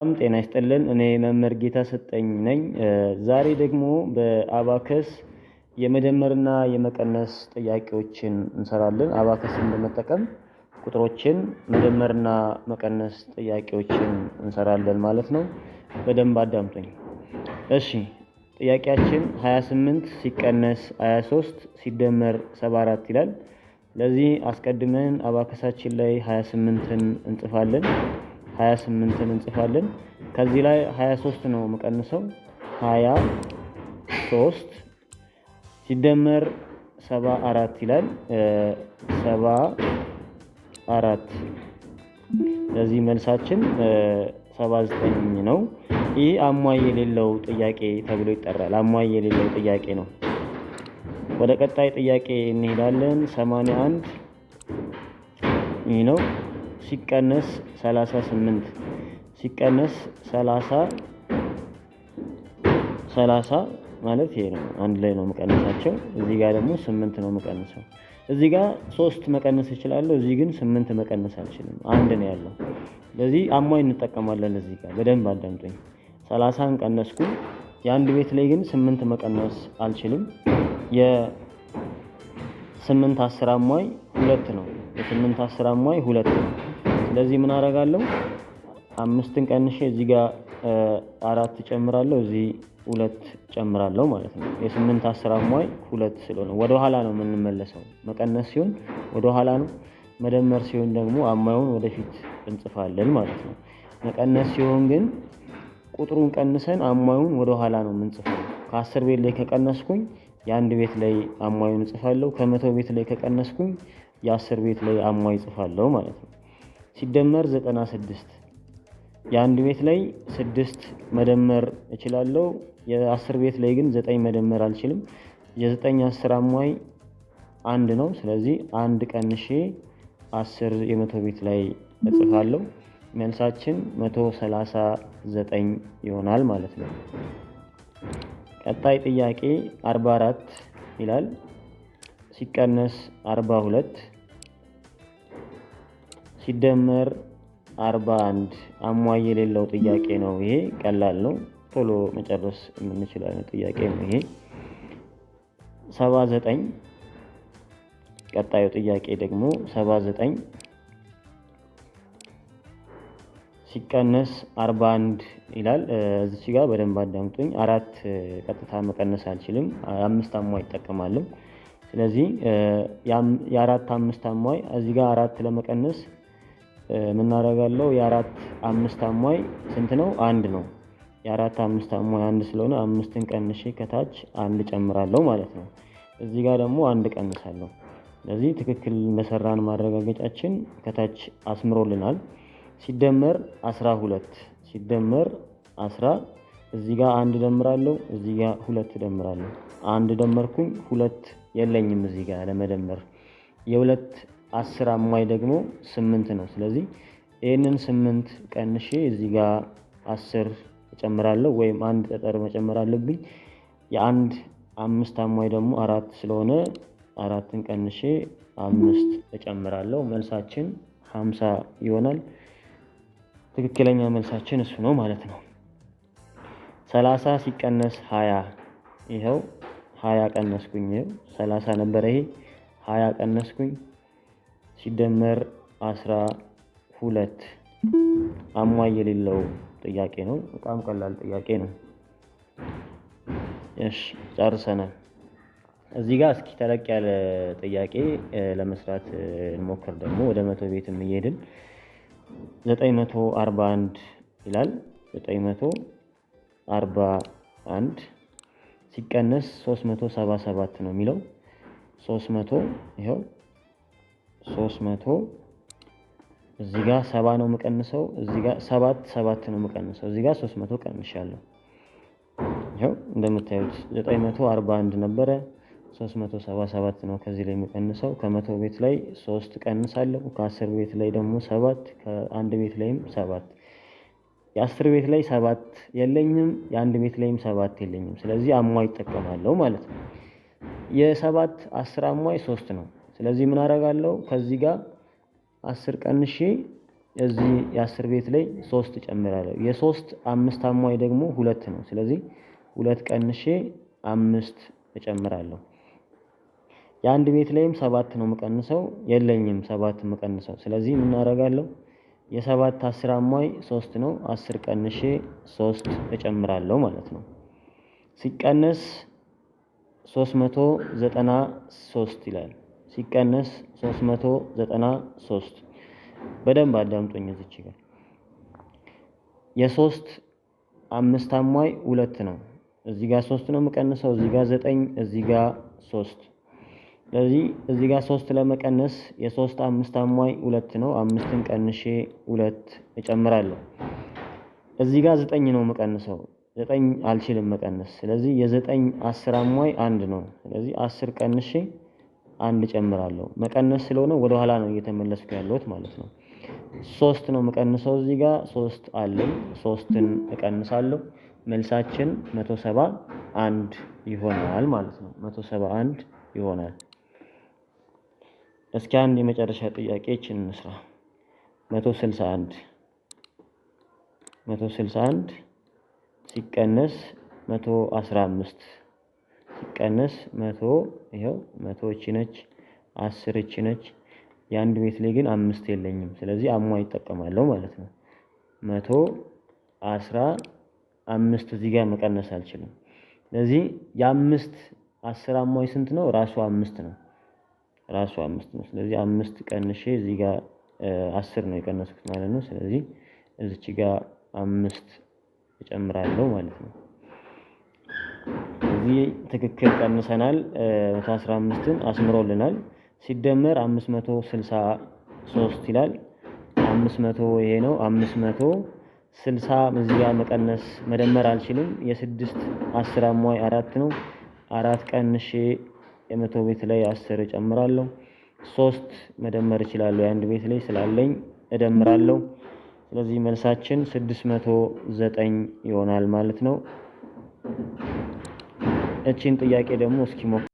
ጤና ይስጥልን እኔ መምህር ጌታ ሰጠኝ ነኝ። ዛሬ ደግሞ በአባከስ የመደመርና የመቀነስ ጥያቄዎችን እንሰራለን። አባከስን በመጠቀም ቁጥሮችን መደመርና መቀነስ ጥያቄዎችን እንሰራለን ማለት ነው። በደንብ አዳምጡኝ። እሺ ጥያቄያችን 28 ሲቀነስ 23 ሲደመር 74 ይላል። ለዚህ አስቀድመን አባከሳችን ላይ 28ን እንጽፋለን። 28ን እንጽፋለን። ከዚህ ላይ 23 ነው የምቀንሰው። 23 ሲደመር 74 ይላል። 74 ለዚህ መልሳችን 79 ነው። ይህ አሟይ የሌለው ጥያቄ ተብሎ ይጠራል። አሟይ የሌለው ጥያቄ ነው። ወደ ቀጣይ ጥያቄ እንሄዳለን። 81 ይህ ነው። ሲቀነስ 38 ሲቀነስ 30 ማለት ይሄ ነው። አንድ ላይ ነው የምቀንሳቸው። እዚህ ጋር ደግሞ 8 ነው የምቀንሰው። እዚህ ጋር 3 መቀነስ እችላለሁ። እዚህ ግን 8 መቀነስ አልችልም። አንድ ነው ያለው። ስለዚህ አሟይ እንጠቀማለን። እዚህ ጋር በደንብ አዳምጡኝ። 30ን ቀነስኩኝ። የአንድ ቤት ላይ ግን 8 መቀነስ አልችልም። የ8 10 አሟይ 2 ነው። የ8 10 አሟይ 2 ነው። ስለዚህ ምን አደርጋለሁ? 5ን ቀንሼ እዚህ ጋር 4 ጨምራለሁ፣ እዚህ 2 ጨምራለሁ ማለት ነው። የ8 10 አሟይ 2 ስለሆነ ወደ ኋላ ነው የምንመለሰው። መቀነስ ሲሆን ወደ ኋላ ነው፣ መደመር ሲሆን ደግሞ አሟዩን ወደፊት እንጽፋለን ማለት ነው። መቀነስ ሲሆን ግን ቁጥሩን ቀንሰን አሟዩን ወደ ኋላ ነው የምንጽፈው። ከ10 ቤት ላይ ከቀነስኩኝ የአንድ ቤት ላይ አሟዩን እጽፋለሁ። ከ100 ቤት ላይ ከቀነስኩኝ የ10 ቤት ላይ አሟይ እጽፋለሁ ማለት ነው። ሲደመር 96 የአንድ ቤት ላይ 6 መደመር እችላለሁ። የ10 ቤት ላይ ግን 9 መደመር አልችልም። የ9 10 አሟይ 1 ነው። ስለዚህ 1 ቀንሼ 10 የ100 ቤት ላይ እጽፋለሁ። መልሳችን 139 ይሆናል ማለት ነው። ቀጣይ ጥያቄ 44 ይላል። ሲቀነስ 42 ሲደመር 41 አሟይ የሌለው ጥያቄ ነው። ይሄ ቀላል ነው፣ ቶሎ መጨረስ የምንችለው አይነት ጥያቄ ነው ይሄ። 79 ቀጣዩ ጥያቄ ደግሞ 79 ሲቀነስ 41 ይላል። እዚህ ጋር በደንብ አዳምጡኝ። 4 ቀጥታ መቀነስ አልችልም። 5 አሟይ እጠቀማለሁ። ስለዚህ የ4 5 አሟይ እዚህ ጋር 4 ለመቀነስ ምን አደርጋለሁ? የ4 5 አሟይ ስንት ነው? 1 ነው። የ4 5 አሟይ 1 ስለሆነ 5ን ቀንሼ ከታች 1 ጨምራለሁ ማለት ነው። እዚህ ጋር ደግሞ 1 ቀንሳለሁ። ስለዚህ ትክክል እንደሰራን ማረጋገጫችን ከታች አስምሮልናል። ሲደመር 12 ሲደመር 10 እዚህ ጋር 1 ደምራለሁ፣ እዚህ ጋር 2 ደምራለሁ። 1 ደመርኩኝ፣ 2 የለኝም እዚህ ጋር ለመደመር። የ2 10 አሟይ ደግሞ 8 ነው። ስለዚህ ይሄንን 8 ቀንሼ እዚህ ጋር 10 እጨምራለሁ፣ ወይም 1 ጠጠር መጨመር አለብኝ። የ1 5 አሟይ ደግሞ 4 ስለሆነ 4ን ቀንሼ 5 እጨምራለሁ። መልሳችን 50 ይሆናል። ትክክለኛ መልሳችን እሱ ነው ማለት ነው። 30 ሲቀነስ 20 ይኸው 20 ቀነስኩኝ። ይኸው 30 ነበረ፣ ይሄ 20 ቀነስኩኝ። ሲደመር 12 አሟይ የሌለው ጥያቄ ነው። በጣም ቀላል ጥያቄ ነው። እሺ ጨርሰናል። እዚህ ጋር እስኪ ተለቅ ያለ ጥያቄ ለመስራት እንሞክር። ደግሞ ወደ 100 ቤትም እየሄድን 941 ይላል። 941 ሲቀነስ 377 ነው የሚለው። 300 ይኸው 300 እዚህ ጋር 70 ነው የምቀንሰው። እዚህ ጋር 7 ነው የምቀንሰው። እዚህ ጋር 300 ቀንሻለሁ። ይኸው እንደምታዩት 941 ነበረ፣ 377 ነው ከዚህ ላይ የምቀንሰው። ከ100 ቤት ላይ 3 ቀንሳለሁ። ከ10 ቤት ላይ ደግሞ 7፣ ከአንድ ቤት ላይም 7። የ10 ቤት ላይ 7 የለኝም፣ የአንድ ቤት ላይም 7 የለኝም። ስለዚህ አሟይ እጠቀማለሁ ማለት ነው። የ7 10 አሟይ 3 ነው። ስለዚህ ምን አደርጋለሁ? ከዚህ ጋር 10 ቀንሼ እዚህ የ10 ቤት ላይ 3 እጨምራለሁ። የ3 5 አሟይ ደግሞ 2 ነው። ስለዚህ 2 ቀንሼ 5 እጨምራለሁ። የአንድ ቤት ላይም 7 ነው የምቀንሰው፣ የለኝም 7 የምቀንሰው። ስለዚህ ምን አደርጋለሁ? የ7 10 አሟይ 3 ነው። 10 ቀንሼ 3 እጨምራለሁ ማለት ነው። ሲቀነስ 393 ይላል። ሲቀነስ 393 በደንብ አዳምጡኝ። እዚች ጋር የ3 5 አሟይ 2 ነው። እዚህ ጋር 3 ነው የምቀንሰው፣ እዚህ ጋር 9፣ እዚህ ጋር 3። ስለዚህ እዚህ ጋር 3 ለመቀነስ የ3 5 አሟይ 2 ነው። 5ን ቀንሼ 2 እጨምራለሁ። እዚህ ጋር 9 ነው የምቀንሰው፣ 9 አልችልም መቀነስ። ስለዚህ የ9 10 አሟይ 1 ነው። ስለዚህ 10 ቀንሼ 1 እጨምራለሁ። መቀነስ ስለሆነ ወደ ኋላ ነው እየተመለስኩ ያለሁት ማለት ነው። 3 ነው የምቀንሰው፣ እዚህ ጋር 3 አለኝ። 3ን እቀንሳለሁ። መልሳችን 171 ይሆናል ማለት ነው። 171 ይሆናል። እስኪ አንድ የመጨረሻ ጥያቄችን እንስራ። 161 ሲቀነስ 115 ሲቀነስ 100 ይኸው 100 እቺ ነች፣ 10 እቺ ነች። የአንድ ቤት ላይ ግን 5 የለኝም። ስለዚህ አሟይ ይጠቀማለሁ ማለት ነው። 115 እዚህ ጋር መቀነስ አልችልም። ስለዚህ የ5 10 አሟይ ስንት ነው? ራሱ 5 ነው። ራሱ 5 ነው። ስለዚህ 5 ቀንሼ እዚህ ጋር 10 ነው የቀነስኩት ማለት ነው። ስለዚህ እዚች ጋር 5 እጨምራለሁ ማለት ነው። እዚህ ትክክል ቀንሰናል። 115ን አስምሮልናል። ሲደመር 563 ይላል። 500 ይሄ ነው። 560 እዚህ ጋር መቀነስ መደመር አልችልም። የ6 10 አሟይ 4 ነው። 4 ቀንሼ የ100 ቤት ላይ 10 እጨምራለሁ። 3 መደመር እችላለሁ፣ የአንድ ቤት ላይ ስላለኝ እደምራለሁ። ስለዚህ መልሳችን 609 ይሆናል ማለት ነው። እቺን ጥያቄ ደግሞ እስኪ